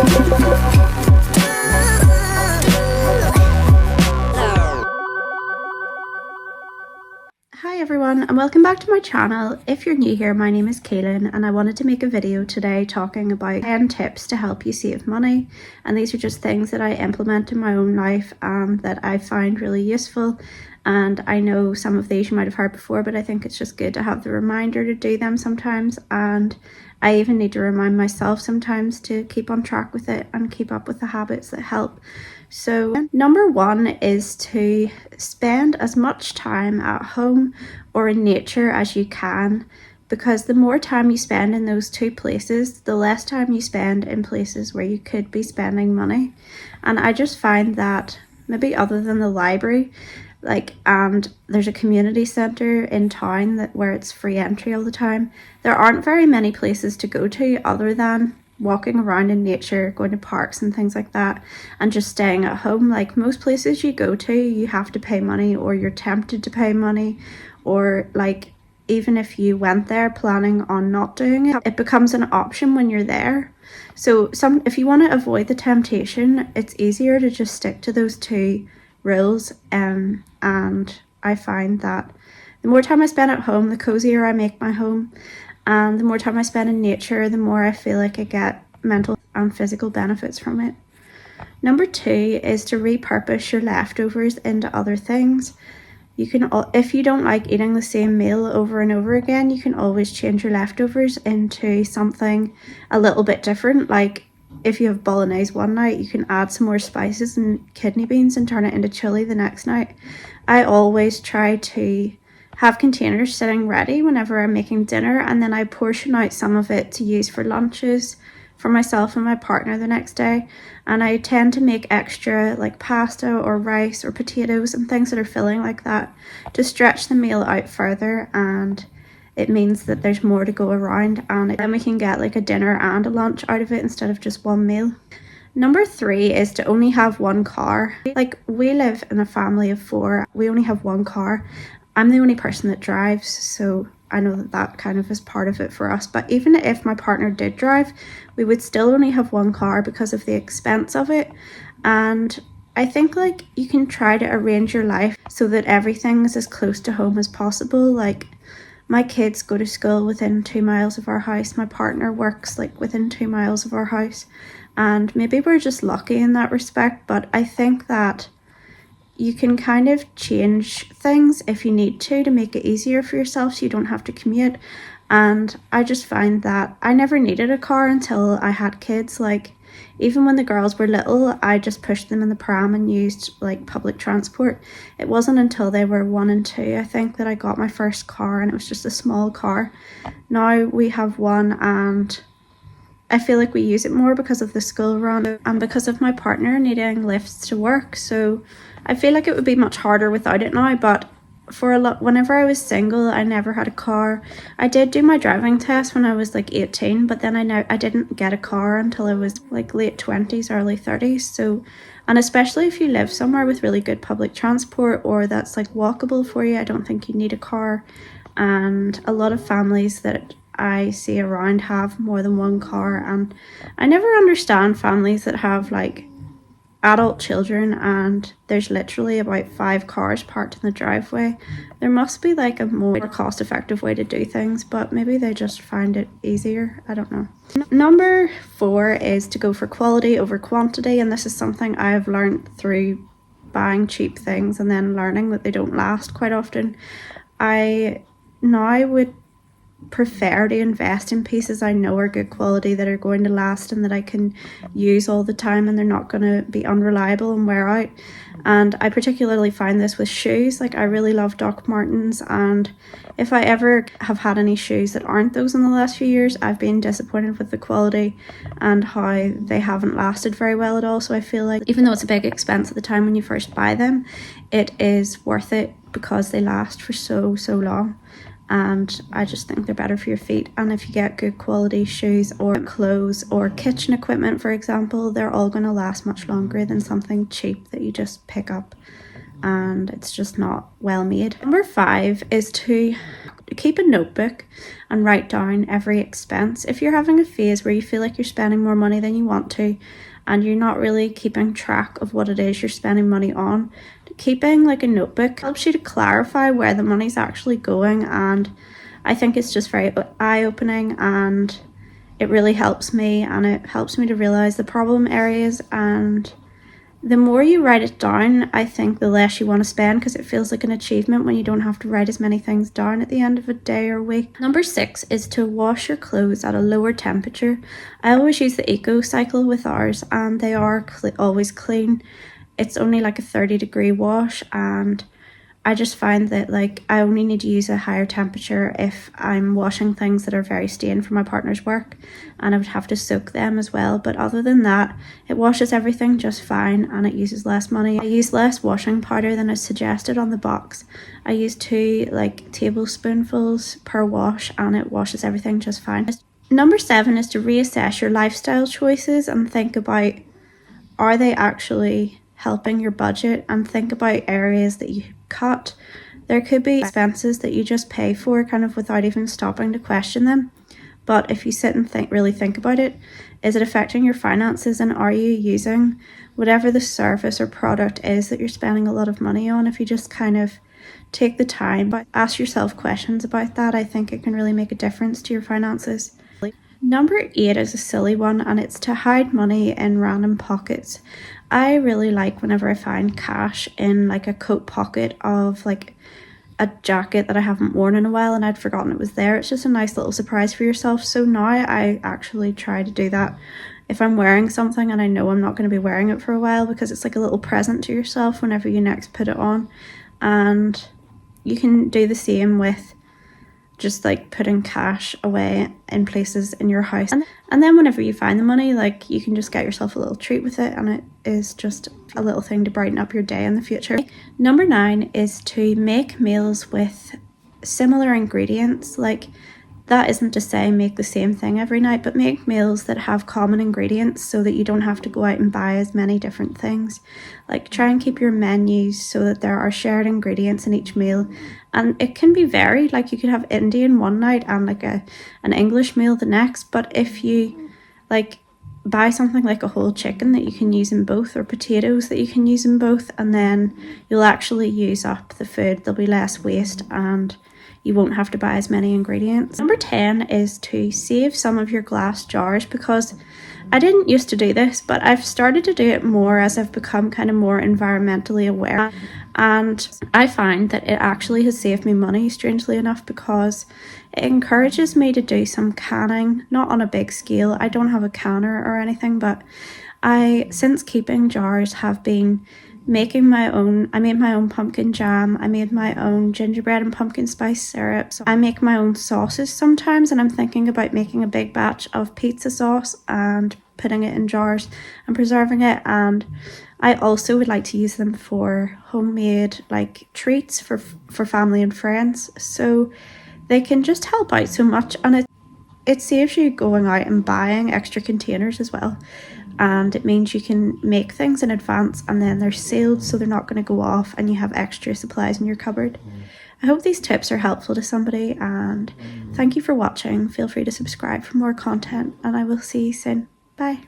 Hi everyone and welcome back to my channel. If you're new here, my name is Kaylin and I wanted to make a video today talking about 10 tips to help you save money, and these are just things that I implement in my own life and that I find really useful. And I know some of these you might have heard before, but I think it's just good to have the reminder to do them sometimes, and I even need to remind myself sometimes to keep on track with it and keep up with the habits that help. So number one is to spend as much time at home or in nature as you can, because the more time you spend in those two places, the less time you spend in places where you could be spending money. And I just find that maybe other than the library, and there's a community centre in town where it's free entry all the time, there aren't very many places to go to other than walking around in nature, going to parks and things like that, and just staying at home. Like most places you go to, you have to pay money, or you're tempted to pay money, or like even if you went there planning on not doing it, it becomes an option when you're there. So if you want to avoid the temptation, it's easier to just stick to those two rules. And I find that the more time I spend at home, the cozier I make my home, and the more time I spend in nature, the more I feel like I get mental and physical benefits from it. Number two is to repurpose your leftovers into other things. You can, if you don't like eating the same meal over and over again, you can always change your leftovers into something a little bit different. Like if you have bolognese one night, you can add some more spices and kidney beans and turn it into chili the next night. I always try to have containers sitting ready whenever I'm making dinner, and then I portion out some of it to use for lunches for myself and my partner the next day. And I tend to make extra like pasta or rice or potatoes and things that are filling like that to stretch the meal out further, and it means that there's more to go around, and then we can get like a dinner and a lunch out of it instead of just one meal. Number three is to only have one car. Like we live in a family of 4, we only have one car. I'm the only person that drives, so I know that kind of is part of it for us. But even if my partner did drive, we would still only have one car because of the expense of it. And I think like you can try to arrange your life so that everything is as close to home as possible. Like my kids go to school within 2 miles of our house. My partner works like within 2 miles of our house. And maybe we're just lucky in that respect, but I think that you can kind of change things if you need to make it easier for yourself so you don't have to commute. And I just find that I never needed a car until I had kids. Like even when the girls were little, I just pushed them in the pram and used like public transport. It wasn't until they were 1 and 2, I think, that I got my first car, and it was just a small car. Now we have one, and I feel like we use it more because of the school run and because of my partner needing lifts to work. So I feel like it would be much harder without it now, but whenever I was single, I never had a car. I did do my driving test when I was like 18, but then I didn't get a car until I was like late 20s, early 30s. So, and especially if you live somewhere with really good public transport or that's like walkable for you, I don't think you need a car. And a lot of families that I see around have more than one car, and I never understand families that have like adult children and there's literally about 5 cars parked in the driveway. There must be like a more cost-effective way to do things, but maybe they just find it easier. I don't know. Number 4 is to go for quality over quantity, and this is something I have learned through buying cheap things and then learning that they don't last quite often. I now would prefer to invest in pieces I know are good quality, that are going to last and that I can use all the time, and they're not going to be unreliable and wear out. And I particularly find this with shoes. Like I really love Doc Martens, and if I ever have had any shoes that aren't those in the last few years, I've been disappointed with the quality and how they haven't lasted very well at all. So I feel like even though it's a big expense at the time when you first buy them, it is worth it because they last for so long. And I just think they're better for your feet. And if you get good quality shoes or clothes or kitchen equipment, for example, they're all going to last much longer than something cheap that you just pick up and it's just not well made. Number 5 is to keep a notebook and write down every expense. If you're having a phase where you feel like you're spending more money than you want to and you're not really keeping track of what it is you're spending money on, keeping like a notebook helps you to clarify where the money's actually going, and I think it's just very eye-opening, and it really helps me, and it helps me to realize the problem areas. And the more you write it down, I think the less you want to spend, because it feels like an achievement when you don't have to write as many things down at the end of a day or week. Number 6 is to wash your clothes at a lower temperature. I always use the eco cycle with ours, and they are always clean. It's only like a 30-degree wash, and I just find that like I only need to use a higher temperature if I'm washing things that are very stained from my partner's work, and I would have to soak them as well. But other than that, it washes everything just fine, and it uses less money. I use less washing powder than is suggested on the box. I use 2 like tablespoonfuls per wash, and it washes everything just fine. Number 7 is to reassess your lifestyle choices and think about, are they actually helping your budget, and think about areas that you cut. There could be expenses that you just pay for kind of without even stopping to question them. But if you sit and really think about it, is it affecting your finances, and are you using whatever the service or product is that you're spending a lot of money on? If you just kind of take the time, but ask yourself questions about that, I think it can really make a difference to your finances. Number 8 is a silly one, and it's to hide money in random pockets. I really like whenever I find cash in like a coat pocket of like a jacket that I haven't worn in a while and I'd forgotten it was there. It's just a nice little surprise for yourself. So now I actually try to do that if I'm wearing something and I know I'm not going to be wearing it for a while, because it's like a little present to yourself whenever you next put it on. And you can do the same with just like putting cash away in places in your house, and then whenever you find the money, like you can just get yourself a little treat with it, and it is just a little thing to brighten up your day in the future. Number 9 is to make meals with similar ingredients. Like, that isn't to say make the same thing every night, but make meals that have common ingredients so that you don't have to go out and buy as many different things. Like, try and keep your menus so that there are shared ingredients in each meal, and it can be varied. Like, you could have Indian one night and like an English meal the next, but if you like buy something like a whole chicken that you can use in both, or potatoes that you can use in both, and then you'll actually use up the food. There'll be less waste and you won't have to buy as many ingredients. Number 10 is to save some of your glass jars, because I didn't used to do this, but I've started to do it more as I've become kind of more environmentally aware. And I find that it actually has saved me money, strangely enough, because it encourages me to do some canning, not on a big scale. I don't have a canner or anything, but since keeping jars, have been making my own. I made my own pumpkin jam, I made my own gingerbread and pumpkin spice syrup, I make my own sauces sometimes, and I'm thinking about making a big batch of pizza sauce and putting it in jars and preserving it. And I also would like to use them for homemade like treats for family and friends, so they can just help out so much, and it saves you going out and buying extra containers as well. And it means you can make things in advance, and then they're sealed so they're not going to go off, and you have extra supplies in your cupboard. I hope these tips are helpful to somebody, and thank you for watching. Feel free to subscribe for more content, and I will see you soon. Bye.